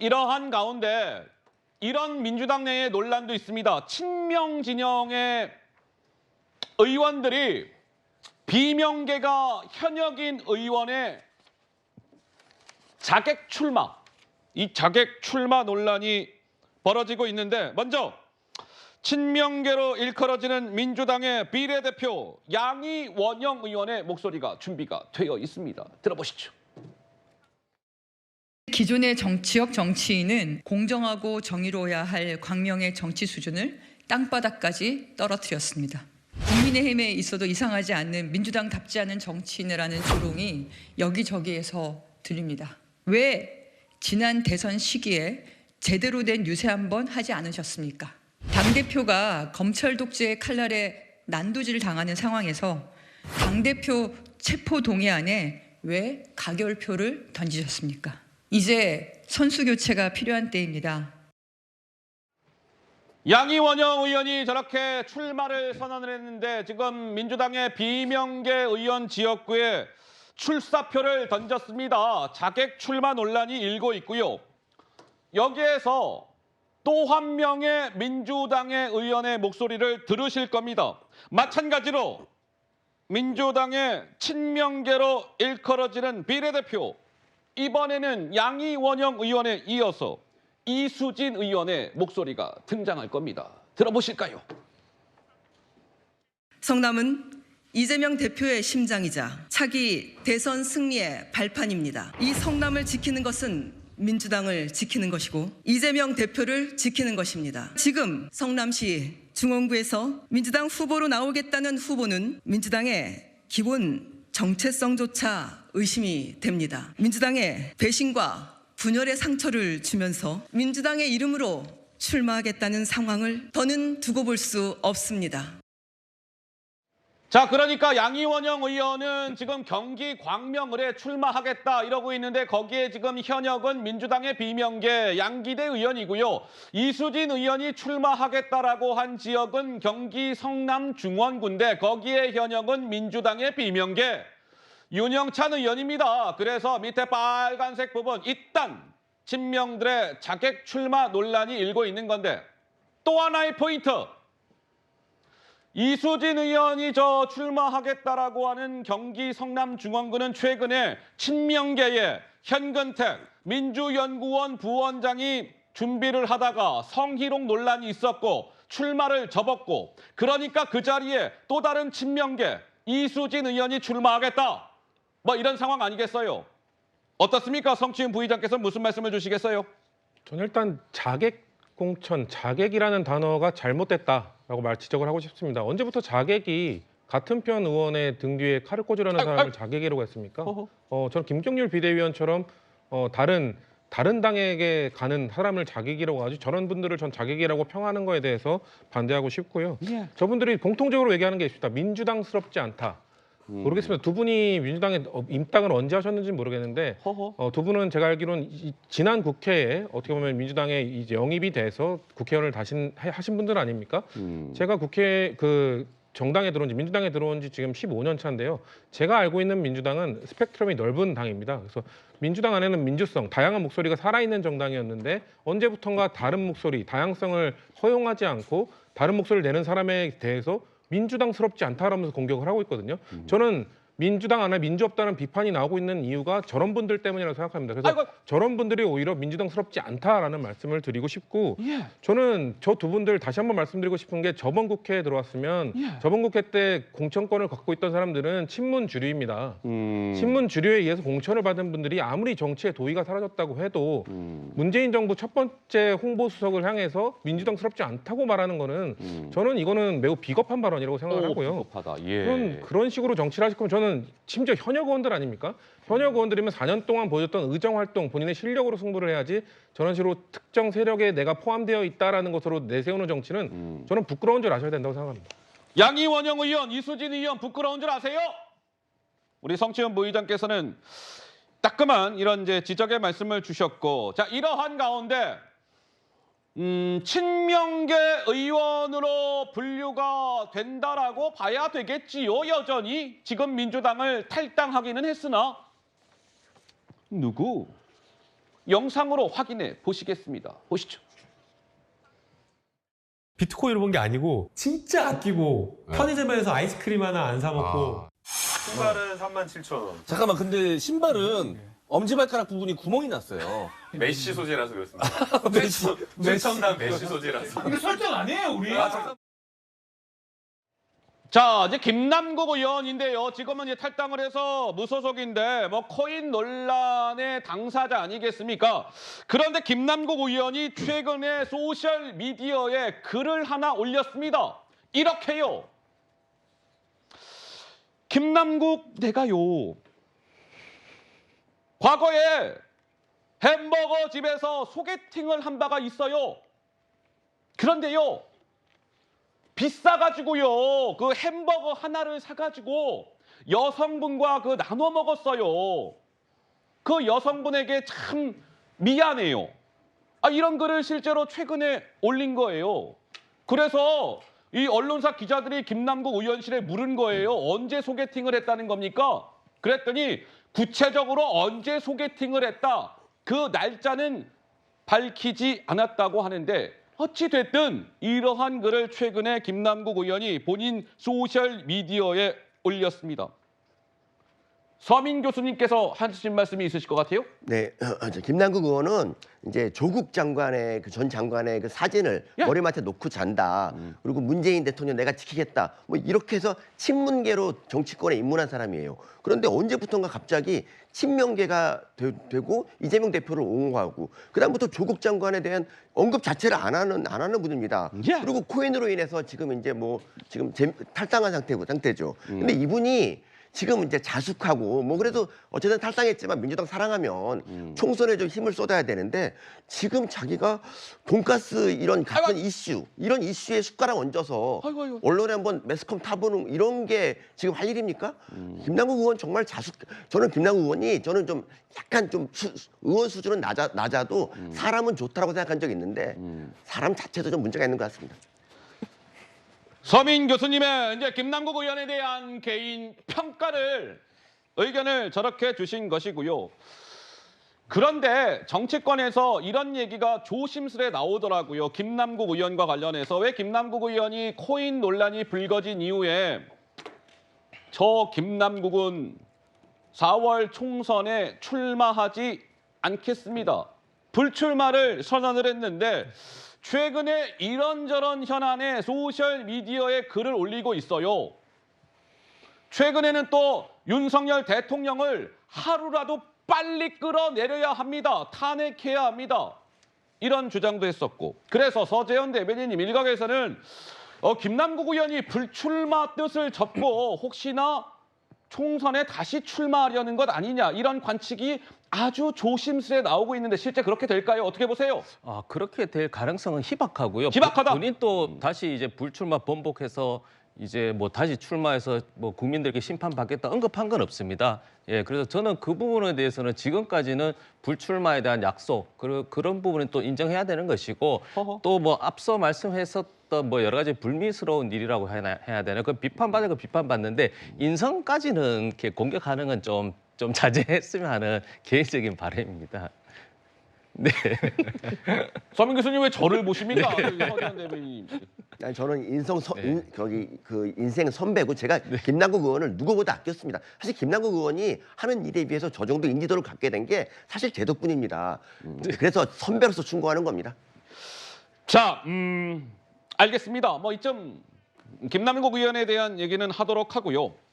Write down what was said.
이러한 가운데 이런 민주당 내의 논란도 있습니다. 친명 진영의 의원들이 비명계가 현역인 의원의 자객 출마, 이 자객 출마 논란이 벌어지고 있는데 먼저 친명계로 일컬어지는 민주당의 비례대표 양이원영 의원의 목소리가 준비가 되어 있습니다. 들어보시죠. 기존의 지역 정치인은 공정하고 정의로워야 할 광명의 정치 수준을 땅바닥까지 떨어뜨렸습니다. 국민의힘에 있어도 이상하지 않는 민주당답지 않은 정치인이라는 조롱이 여기저기에서 들립니다. 왜 지난 대선 시기에 제대로 된 유세 한번 하지 않으셨습니까? 당대표가 검찰 독재의 칼날에 난도질을 당하는 상황에서 당대표 체포 동의안에 왜 가결표를 던지셨습니까? 이제 선수 교체가 필요한 때입니다. 양이원영 의원이 저렇게 출마를 선언을 했는데 지금 민주당의 비명계 의원 지역구에 출사표를 던졌습니다. 자객 출마 논란이 일고 있고요. 여기에서 또 한 명의 민주당의 의원의 목소리를 들으실 겁니다. 마찬가지로 민주당의 친명계로 일컬어지는 비례대표, 이번에는 양이원영 의원에 이어서 이수진 의원의 목소리가 등장할 겁니다. 들어보실까요? 성남은 이재명 대표의 심장이자 차기 대선 승리의 발판입니다. 이 성남을 지키는 것은 민주당을 지키는 것이고 이재명 대표를 지키는 것입니다. 지금 성남시 중원구에서 민주당 후보로 나오겠다는 후보는 민주당의 기본 정체성조차 의심이 됩니다. 민주당의 배신과 분열의 상처를 주면서 민주당의 이름으로 출마하겠다는 상황을 더는 두고 볼 수 없습니다. 자, 그러니까 양이원영 의원은 지금 경기 광명을에 출마하겠다 이러고 있는데 거기에 지금 현역은 민주당의 비명계 양기대 의원이고요. 이수진 의원이 출마하겠다라고 한 지역은 경기 성남 중원구인데 거기에 현역은 민주당의 비명계 윤영찬 의원입니다. 그래서 밑에 빨간색 부분 일단 친명들의 자객 출마 논란이 일고 있는 건데 또 하나의 포인트. 이수진 의원이 출마하겠다라고 하는 경기 성남 중원구는 최근에 친명계의 현근택 민주연구원 부원장이 준비를 하다가 성희롱 논란이 있었고 출마를 접었고 그러니까 그 자리에 또 다른 친명계 이수진 의원이 출마하겠다. 뭐 이런 상황 아니겠어요? 어떻습니까? 성치윤 부의장께서 무슨 말씀을 주시겠어요? 저는 일단 자객 공천, 자객이라는 단어가 잘못됐다라고 지적을 하고 싶습니다. 언제부터 자객이 같은 편 의원의 등 뒤에 칼을 꽂으려는 사람을 자객이라고 했습니까? 저는 김경률 비대위원처럼 다른 당에게 가는 사람을 자객이라고 하지 저런 분들을 전 자객이라고 평하는 거에 대해서 반대하고 싶고요. 예. 저분들이 공통적으로 얘기하는 게 있습니다. 민주당스럽지 않다. 모르겠습니다. 두 분이 민주당에 입당을 언제 하셨는지 모르겠는데 두 분은 제가 알기로는 지난 국회에 어떻게 보면 민주당에 이제 영입이 돼서 국회의원을 다시 하신 분들 아닙니까? 제가 국회 정당에 들어온 지 민주당에 들어온 지 지금 15년 차인데요. 제가 알고 있는 민주당은 스펙트럼이 넓은 당입니다. 그래서 민주당 안에는 민주성, 다양한 목소리가 살아있는 정당이었는데 언제부턴가 다른 목소리, 다양성을 허용하지 않고 다른 목소리를 내는 사람에 대해서 민주당스럽지 않다라면서 공격을 하고 있거든요. 저는 민주당 안에 민주 없다는 비판이 나오고 있는 이유가 저런 분들 때문이라고 생각합니다. 그래서 저런 분들이 오히려 민주당스럽지 않다라는 말씀을 드리고 싶고 저는 저 두 분들 다시 한번 말씀드리고 싶은 게 저번 국회에 들어왔으면 저번 국회 때 공천권을 갖고 있던 사람들은 친문 주류입니다. 친문 주류에 의해서 공천을 받은 분들이 아무리 정치의 도의가 사라졌다고 해도 문재인 정부 첫 번째 홍보수석을 향해서 민주당스럽지 않다고 말하는 거는 저는 이거는 매우 비겁한 발언이라고 생각을 하고요. 비겁하다. 예. 그런 식으로 정치를 하실 거면 저는 심지어 현역 의원들 아닙니까? 현역 의원들이면 4년 동안 보여줬던 의정 활동, 본인의 실력으로 승부를 해야지 저런 식으로 특정 세력에 내가 포함되어 있다라는 것으로 내세우는 정치는 저는 부끄러운 줄 아셔야 된다고 생각합니다. 양이원영 의원, 이수진 의원 부끄러운 줄 아세요? 우리 성치윤 부의장께서는 따끔한 이런 이제 지적의 말씀을 주셨고, 자 이러한 가운데 친명계 의원으로 분류가 된다라고 봐야 되겠지요. 여전히 지금 민주당을 탈당하기는 했으나 누구? 영상으로 확인해 보시겠습니다. 보시죠. 비트코인을 본 게 아니고 진짜 아끼고 편의점에서 아이스크림 하나 안 사 먹고 신발은 37,000원. 잠깐만, 근데 신발은 엄지발가락 부분이 구멍이 났어요. 메쉬 소재라서 그렇습니다. 최첨단 메쉬 소재라서. 이거 설정 아니에요 우리? 자, 이제 김남국 의원인데요. 지금은 이제 탈당을 해서 무소속인데 뭐 코인 논란의 당사자 아니겠습니까? 그런데 김남국 의원이 최근에 소셜 미디어에 글을 하나 올렸습니다. 이렇게요. 김남국 내가요. 과거에 햄버거 집에서 소개팅을 한 바가 있어요. 그런데요. 비싸가지고요. 그 햄버거 하나를 사가지고 여성분과 그 나눠 먹었어요. 그 여성분에게 참 미안해요. 이런 글을 실제로 최근에 올린 거예요. 그래서 이 언론사 기자들이 김남국 의원실에 물은 거예요. 언제 소개팅을 했다는 겁니까? 그랬더니 구체적으로 언제 소개팅을 했다. 그 날짜는 밝히지 않았다고 하는데 어찌됐든 이러한 글을 최근에 김남국 의원이 본인 소셜미디어에 올렸습니다. 서민 교수님께서 하신 말씀이 있으실 것 같아요? 네, 김남국 의원은 이제 조국 장관의 전 장관의 그 사진을 예. 머리맡에 놓고 잔다. 그리고 문재인 대통령 내가 지키겠다. 뭐 이렇게 해서 친문계로 정치권에 입문한 사람이에요. 그런데 언제부턴가 갑자기 친명계가 되고 이재명 대표를 옹호하고 그다음부터 조국 장관에 대한 언급 자체를 안 하는 분입니다. 예. 그리고 코인으로 인해서 지금 이제 탈당한 상태죠. 근데 이분이 지금 이제 자숙하고 뭐 그래도 어쨌든 탈당했지만 민주당 사랑하면 총선에 좀 힘을 쏟아야 되는데 지금 자기가 돈가스 이런 같은 이런 이슈에 숟가락 얹어서 아이고. 언론에 한번 매스컴 타보는 이런 게 지금 할 일입니까? 김남국 의원 정말 저는 김남국 의원이 저는 좀 약간 좀 의원 수준은 낮아도 사람은 좋다라고 생각한 적이 있는데 사람 자체도 좀 문제가 있는 것 같습니다. 서민 교수님의 이제 김남국 의원에 대한 개인 의견을 저렇게 주신 것이고요. 그런데 정치권에서 이런 얘기가 조심스레 나오더라고요. 김남국 의원과 관련해서 왜 김남국 의원이 코인 논란이 불거진 이후에 저 김남국은 4월 총선에 출마하지 않겠습니다. 불출마를 선언을 했는데 최근에 이런저런 현안에 소셜미디어에 글을 올리고 있어요. 최근에는 또 윤석열 대통령을 하루라도 빨리 끌어내려야 합니다. 탄핵해야 합니다. 이런 주장도 했었고. 그래서 서재현 대변인님 일각에서는 김남국 의원이 불출마 뜻을 접고 혹시나 총선에 다시 출마하려는 것 아니냐 이런 관측이 아주 조심스레 나오고 있는데 실제 그렇게 될까요? 어떻게 보세요? 그렇게 될 가능성은 희박하고요. 희박하다. 본인 또 다시 이제 불출마 번복해서 이제 뭐 다시 출마해서 뭐 국민들께 심판받겠다 언급한 건 없습니다. 예, 그래서 저는 그 부분에 대해서는 지금까지는 불출마에 대한 약속 그런 부분은 또 인정해야 되는 것이고 또 뭐 앞서 말씀했었던 뭐 여러 가지 불미스러운 일이라고 해야 되나 그 비판받을 거 비판받는데 인성까지는 이렇게 공격하는 건 좀 자제했으면 하는 개인적인 바람입니다. 네. 서민 교수님 왜 저를 보십니까? 서재현 대변인님. 아니, 저는 인생 선배고 제가 김남국 의원을 누구보다 아꼈습니다. 사실 김남국 의원이 하는 일에 비해서 저 정도 인지도를 갖게 된 게 사실 제 덕분입니다. 그래서 선배로서 충고하는 겁니다. 자, 알겠습니다. 뭐 이쯤 김남국 의원에 대한 얘기는 하도록 하고요.